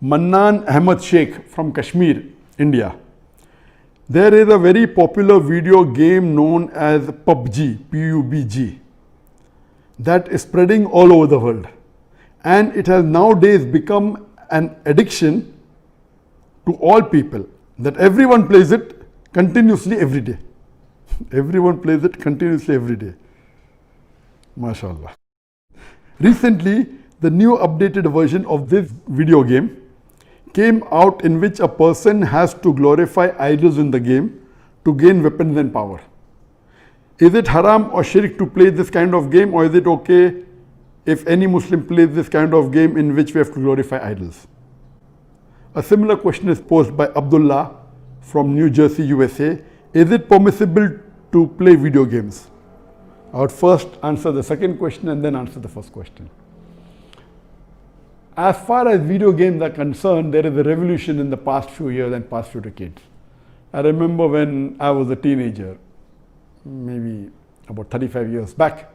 Mannan Ahmed Sheikh from Kashmir, India. There is a very popular video game known as PUBG, PUBG, that is spreading all over the world. And it has nowadays become an addiction to all people, that everyone plays it continuously every day. Everyone plays it continuously every day. MashaAllah. Recently, the new updated version of this video game came out, in which a person has to glorify idols in the game to gain weapons and power. Is it haram or shirk to play this kind of game, or is it okay if any Muslim plays this kind of game in which we have to glorify idols? A similar question is posed by Abdullah from New Jersey, USA. Is it permissible to play video games? I would first answer the second question and then answer the first question. As far as video games are concerned, there is a revolution in the past few years and past few decades. I remember when I was a teenager, maybe about 35 years back,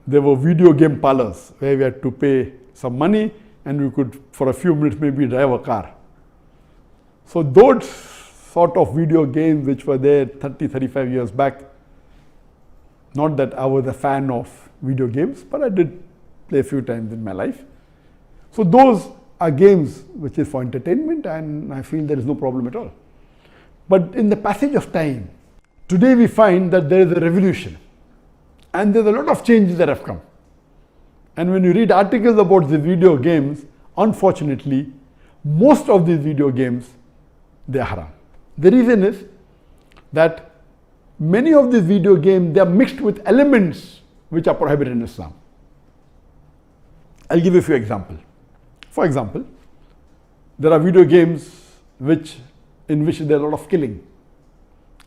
there were video game parlors where we had to pay some money and we could, for a few minutes, maybe drive a car. So those sort of video games which were there 30, 35 years back, not that I was a fan of video games, but I did play a few times in my life. So those are games which is for entertainment, and I feel there is no problem at all. But in the passage of time, today we find that there is a revolution and there's a lot of changes that have come. And when you read articles about the video games, unfortunately, most of these video games, they are haram. The reason is that many of these video games, they are mixed with elements which are prohibited in Islam. I'll give you a few examples. For example, there are video games in which there is a lot of killing.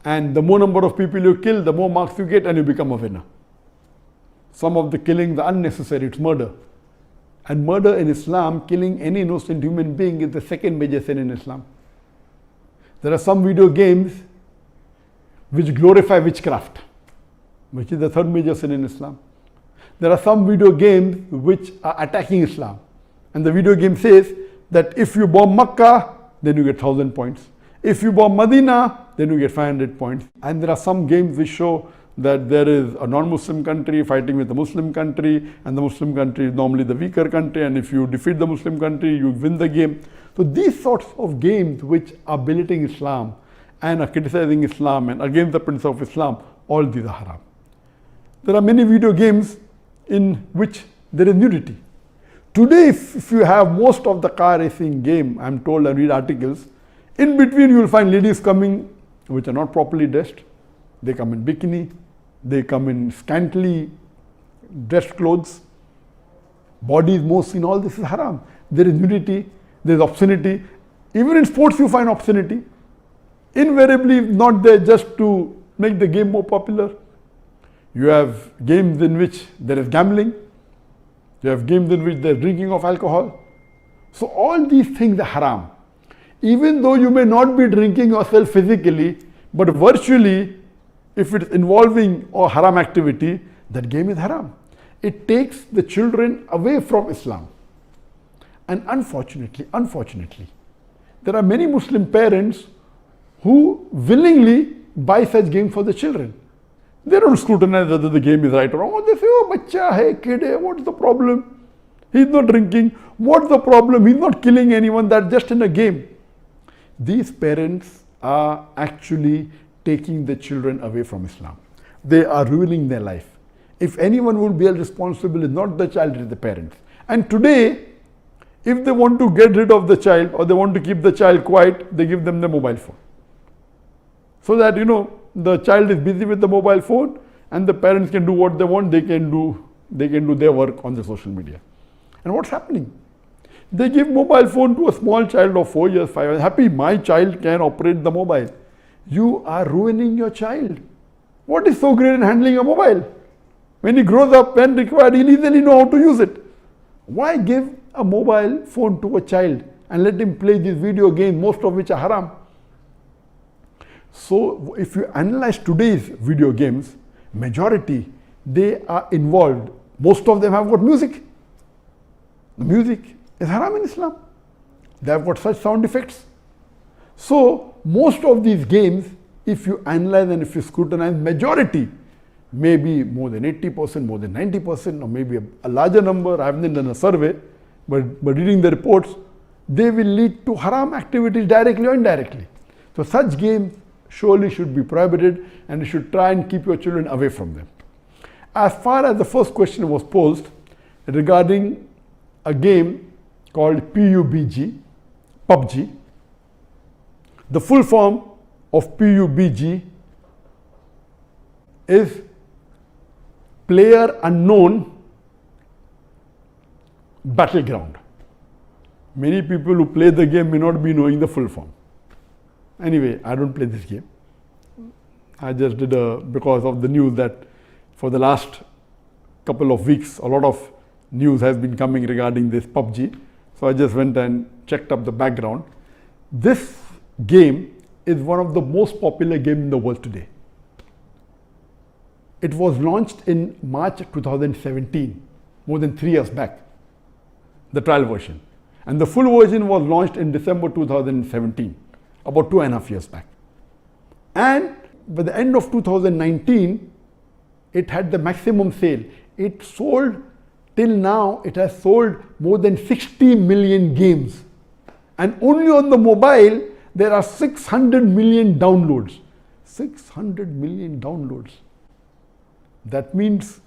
And the more number of people you kill, the more marks you get and you become a winner. Some of the killings are unnecessary, it's murder. And murder in Islam, killing any innocent human being, is the second major sin in Islam. There are some video games which glorify witchcraft, which is the third major sin in Islam. There are some video games which are attacking Islam. And the video game says that if you bomb Makkah, then you get 1,000 points. If you bomb Medina, then you get 500 points. And there are some games which show that there is a non-Muslim country fighting with a Muslim country, and the Muslim country is normally the weaker country, and if you defeat the Muslim country, you win the game. So these sorts of games which are belittling Islam and are criticizing Islam and against the principle of Islam, all these are haram. There are many video games in which there is nudity. Today, if you have most of the car racing game, I'm told, I read articles, in between you will find ladies coming which are not properly dressed. They come in bikini, they come in scantily dressed clothes, bodies more seen, all this is haram. There is nudity, there is obscenity. Even in sports you find obscenity. Invariably not there just to make the game more popular. You have games in which there is gambling. You have games in which there is drinking of alcohol. So all these things are haram. Even though you may not be drinking yourself physically, but virtually, if it's involving a haram activity, that game is haram. It takes the children away from Islam. And unfortunately, there are many Muslim parents who willingly buy such games for the children. They don't scrutinize whether the game is right or wrong. They say, oh, bacha hai, kid hai, what's the problem? He's not drinking. What's the problem? He's not killing anyone. That's just in a game. These parents are actually taking the children away from Islam. They are ruining their life. If anyone will be responsible, it's not the child, it's the parents. And today, if they want to get rid of the child or they want to keep the child quiet, they give them the mobile phone. So that, the child is busy with the mobile phone and the parents can do what they want, they can do their work on the social media. And what's happening? They give mobile phone to a small child of 4 years, 5 years. Happy, my child can operate the mobile. You are ruining your child. What is so great in handling a mobile? When he grows up, when required, he'll easily know how to use it. Why give a mobile phone to a child and let him play these video games, most of which are haram? So if you analyze today's video games, majority, they are involved. Most of them have got music. The music is haram in Islam. They have got such sound effects. So most of these games, if you analyze and if you scrutinize, majority, maybe more than 80%, more than 90%, or maybe a larger number, I haven't done a survey, but reading the reports, they will lead to haram activities directly or indirectly. So such games surely should be prohibited, and you should try and keep your children away from them. As far as the first question was posed regarding a game called PUBG, the full form of PUBG is Player Unknown Battleground. Many people who play the game may not be knowing the full form. Anyway, I don't play this game. I just did because of the news that for the last couple of weeks, a lot of news has been coming regarding this PUBG. So I just went and checked up the background. This game is one of the most popular games in the world today. It was launched in March 2017, more than 3 years back, the trial version. And the full version was launched in December 2017, about 2.5 years back. And by the end of 2019, it had the maximum sale. It sold, till now, it has sold more than 60 million games. And only on the mobile, there are 600 million downloads. 600 million downloads. That means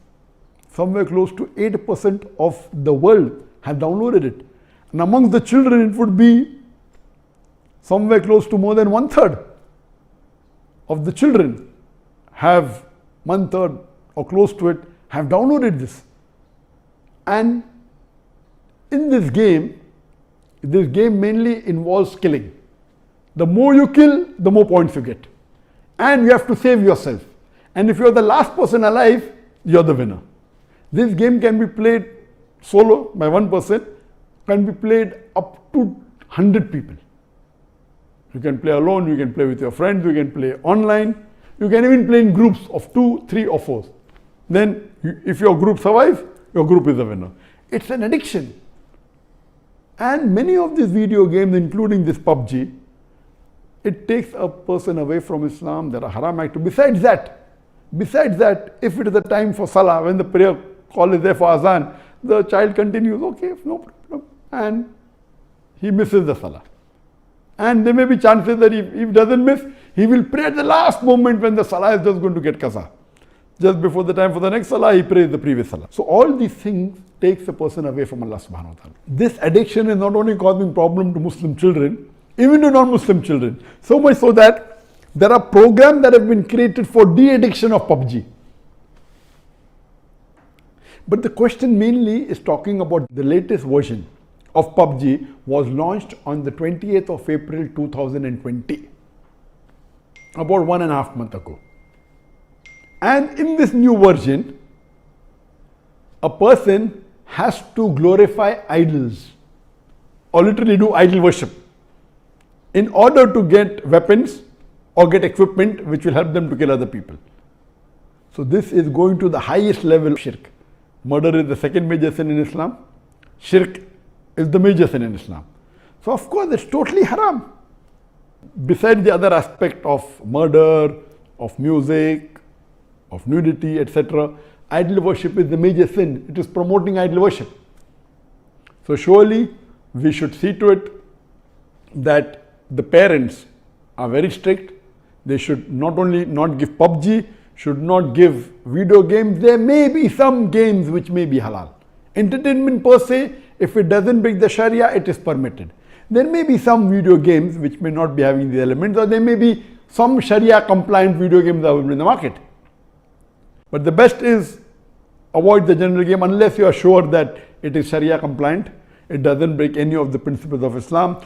somewhere close to 8% of the world have downloaded it. And amongst the children, it would be somewhere close to more than 1/3 of the children have 1/3 or close to it have downloaded this. And in this game mainly involves killing. The more you kill, the more points you get. And you have to save yourself. And if you're the last person alive, you're the winner. This game can be played solo by one person, can be played up to 100 people. You can play alone, you can play with your friends, you can play online, you can even play in groups of 2, 3 or 4. Then if your group survives, your group is the winner. It's an addiction. And many of these video games, including this PUBG, it takes a person away from Islam. There are haram activities. Besides that, if it is the time for Salah, when the prayer call is there for Azan, the child continues, okay, no problem. And he misses the Salah. And there may be chances that if he doesn't miss, he will pray at the last moment when the Salah is just going to get qaza. Just before the time for the next Salah, he prays the previous Salah. So all these things takes a person away from Allah subhanahu wa ta'ala. This addiction is not only causing problem to Muslim children, even to non-Muslim children. So much so that there are programs that have been created for de-addiction of PUBG. But the question mainly is talking about the latest version of PUBG was launched on the 28th of April 2020, about 1.5 months ago. And in this new version, a person has to glorify idols or literally do idol worship in order to get weapons or get equipment which will help them to kill other people. So this is going to the highest level of shirk. Murder is the second major sin in Islam. Shirk is the major sin in Islam. So of course it's totally haram. Besides the other aspect of murder, of music, of nudity, etc., idol worship is the major sin. It is promoting idol worship. So surely we should see to it that the parents are very strict. They should not only not give PUBG, should not give video games. There may be some games which may be halal. Entertainment per se, if it doesn't break the Sharia, it is permitted. There may be some video games which may not be having the elements, or there may be some Sharia compliant video games available in the market. But the best is avoid the general game unless you are sure that it is Sharia compliant. It doesn't break any of the principles of Islam.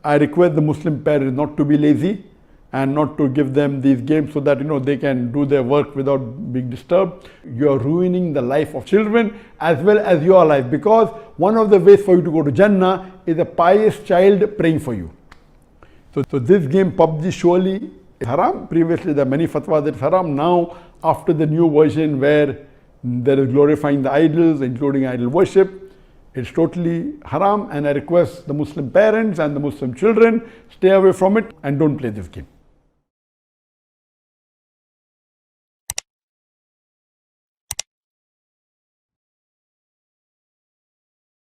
I request the Muslim parents not to be lazy and not to give them these games so that they can do their work without being disturbed. You are ruining the life of children as well as your life, because one of the ways for you to go to Jannah is a pious child praying for you. So this game PUBG surely is haram. Previously there are many fatwas that it's haram. Now after the new version where there is glorifying the idols, including idol worship, It's totally haram, and I request the Muslim parents and the Muslim children, stay away from it and don't play this game.